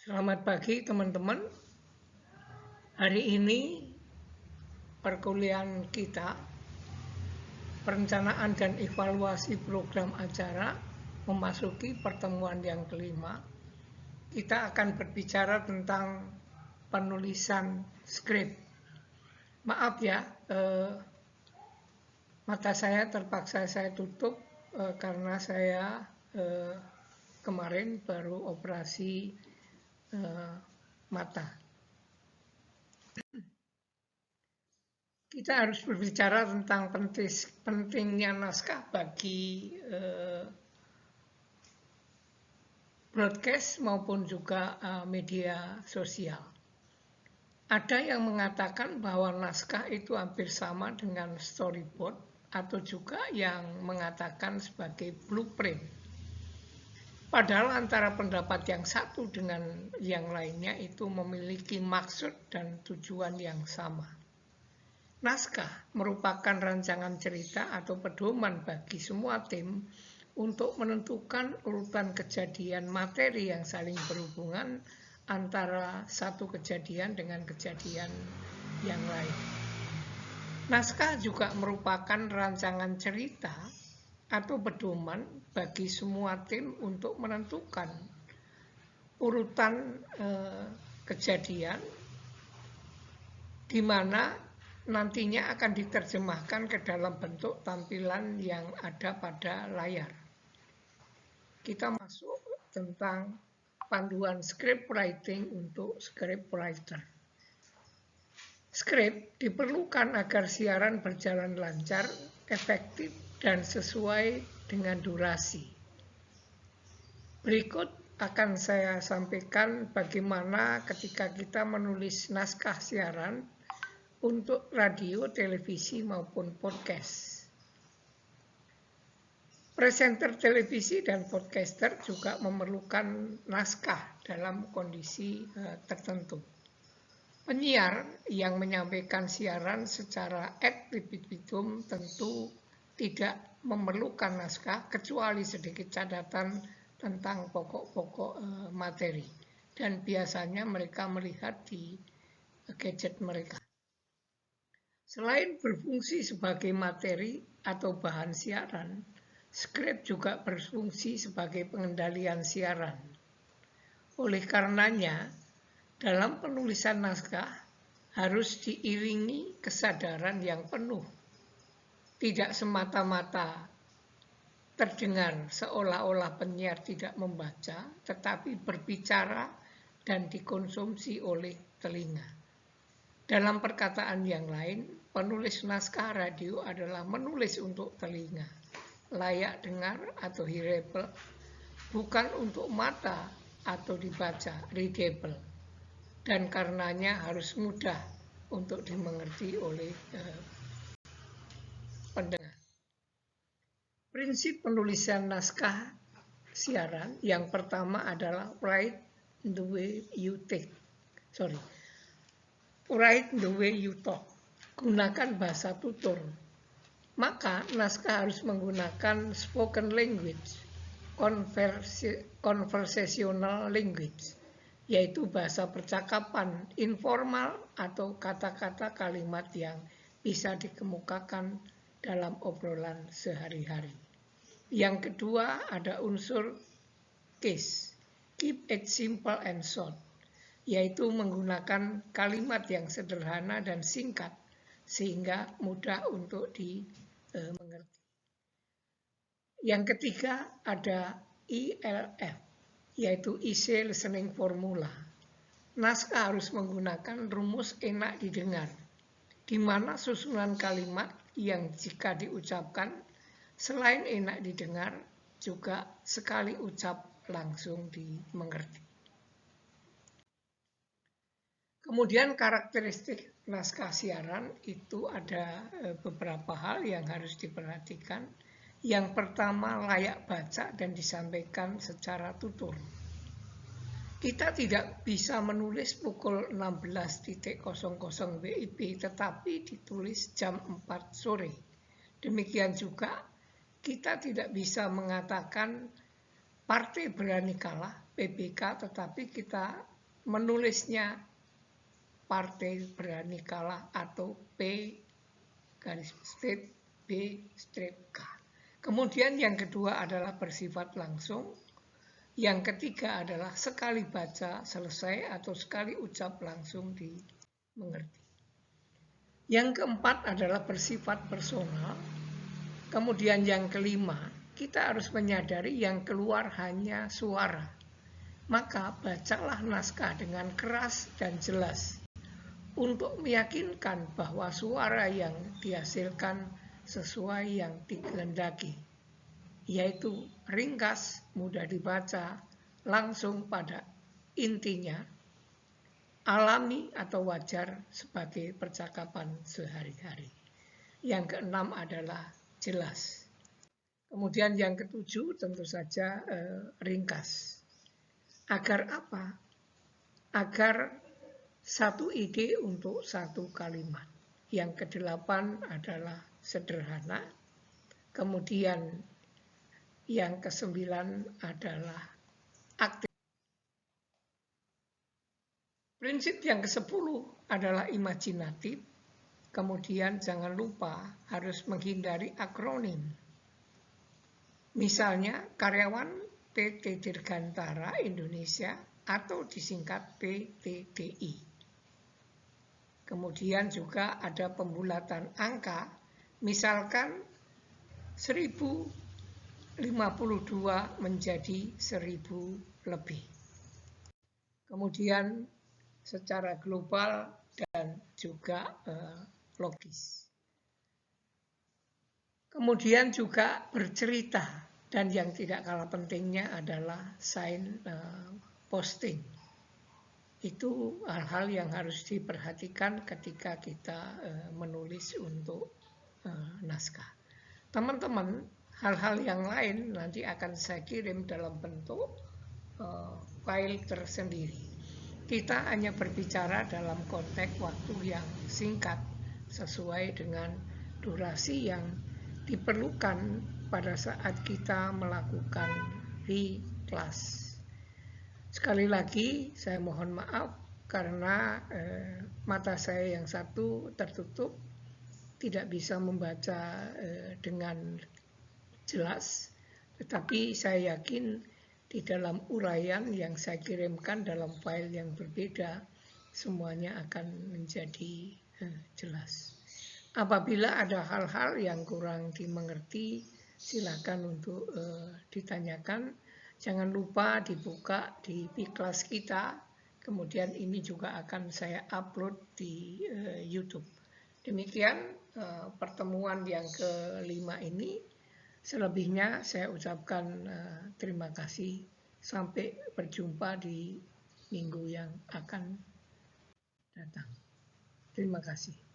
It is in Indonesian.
Selamat pagi teman-teman. Hari ini perkuliahan kita, perencanaan dan evaluasi program acara, memasuki pertemuan yang kelima. Kita akan berbicara tentang penulisan skrip. Maaf ya, mata saya terpaksa saya tutup karena saya kemarin baru operasi mata. Kita harus berbicara tentang pentingnya naskah bagi broadcast maupun juga media sosial. Ada yang mengatakan bahwa naskah itu hampir sama dengan storyboard atau juga yang mengatakan sebagai blueprint. Padahal antara pendapat yang satu dengan yang lainnya itu memiliki maksud dan tujuan yang sama. Naskah merupakan rancangan cerita atau pedoman bagi semua tim untuk menentukan urutan kejadian materi yang saling berhubungan antara satu kejadian dengan kejadian yang lain. Naskah juga merupakan rancangan cerita atau pedoman bagi semua tim untuk menentukan urutan kejadian di mana nantinya akan diterjemahkan ke dalam bentuk tampilan yang ada pada layar. Kita masuk tentang panduan script writing untuk script writer. Script diperlukan agar siaran berjalan lancar, efektif, dan sesuai dengan durasi. Berikut akan saya sampaikan bagaimana ketika kita menulis naskah siaran untuk radio, televisi, maupun podcast. Presenter televisi dan podcaster juga memerlukan naskah dalam kondisi tertentu. Penyiar yang menyampaikan siaran secara ad libitum tentu tidak memerlukan naskah kecuali sedikit catatan tentang pokok-pokok materi. Dan biasanya mereka melihat di gadget mereka. Selain berfungsi sebagai materi atau bahan siaran, skrip juga berfungsi sebagai pengendalian siaran. Oleh karenanya, dalam penulisan naskah harus diiringi kesadaran yang penuh. Tidak semata-mata terdengar seolah-olah penyiar tidak membaca, tetapi berbicara dan dikonsumsi oleh telinga. Dalam perkataan yang lain, penulis naskah radio adalah menulis untuk telinga, layak dengar atau hearable, bukan untuk mata atau dibaca, readable, dan karenanya harus mudah untuk dimengerti oleh pendengar. Prinsip penulisan naskah siaran yang pertama adalah write the way you talk. Gunakan bahasa tutur. Maka naskah harus menggunakan spoken language, conversational language, yaitu bahasa percakapan informal atau kata-kata kalimat yang bisa dikemukakan dalam obrolan sehari-hari. Yang kedua ada unsur case, keep it simple and short, yaitu menggunakan kalimat yang sederhana dan singkat sehingga mudah untuk dimengerti. Yang ketiga ada ELF, yaitu Easy Listening Formula. Naskah harus menggunakan rumus enak didengar, di mana susunan kalimat yang jika diucapkan selain enak didengar juga sekali ucap langsung dimengerti. Kemudian karakteristik naskah siaran itu ada beberapa hal yang harus diperhatikan. Yang pertama layak baca dan disampaikan secara tutur. Kita tidak bisa menulis pukul 16.00 WIB tetapi ditulis jam 4 sore. Demikian juga kita tidak bisa mengatakan partai berani kalah PBK tetapi kita menulisnya partai berani kalah atau P garis strip B strip K. Kemudian yang kedua adalah bersifat langsung. Yang ketiga adalah sekali baca selesai atau sekali ucap langsung dimengerti. Yang keempat adalah bersifat personal. Kemudian yang kelima, kita harus menyadari yang keluar hanya suara. Maka bacalah naskah dengan keras dan jelas untuk meyakinkan bahwa suara yang dihasilkan sesuai yang dikehendaki, yaitu ringkas, mudah dibaca, langsung pada intinya, alami atau wajar sebagai percakapan sehari-hari. Yang keenam adalah jelas. Kemudian yang ketujuh tentu saja ringkas. Agar apa? Agar satu ide untuk satu kalimat. Yang kedelapan adalah sederhana. Kemudian yang kesembilan adalah aktif. Prinsip yang ke-10 adalah imajinatif. Kemudian jangan lupa harus menghindari akronim. Misalnya karyawan PT Dirgantara Indonesia atau disingkat PTDI. Kemudian juga ada pembulatan angka, misalkan 1052 menjadi 1000 lebih. Kemudian secara global dan juga logis. Kemudian juga bercerita, dan yang tidak kalah pentingnya adalah sign posting. Itu hal-hal yang harus diperhatikan ketika kita menulis untuk naskah. Teman-teman, hal-hal yang lain nanti akan saya kirim dalam bentuk file tersendiri. Kita hanya berbicara dalam konteks waktu yang singkat sesuai dengan durasi yang diperlukan pada saat kita melakukan re-class. Sekali lagi saya mohon maaf karena mata saya yang satu tertutup, tidak bisa membaca dengan jelas, tetapi saya yakin di dalam uraian yang saya kirimkan dalam file yang berbeda, semuanya akan menjadi jelas. Apabila ada hal-hal yang kurang dimengerti, silakan untuk ditanyakan. Jangan lupa dibuka di Piklas kita, kemudian ini juga akan saya upload di YouTube. Demikian pertemuan yang ke-5 ini. Selebihnya saya ucapkan terima kasih. Sampai berjumpa di minggu yang akan datang. Terima kasih.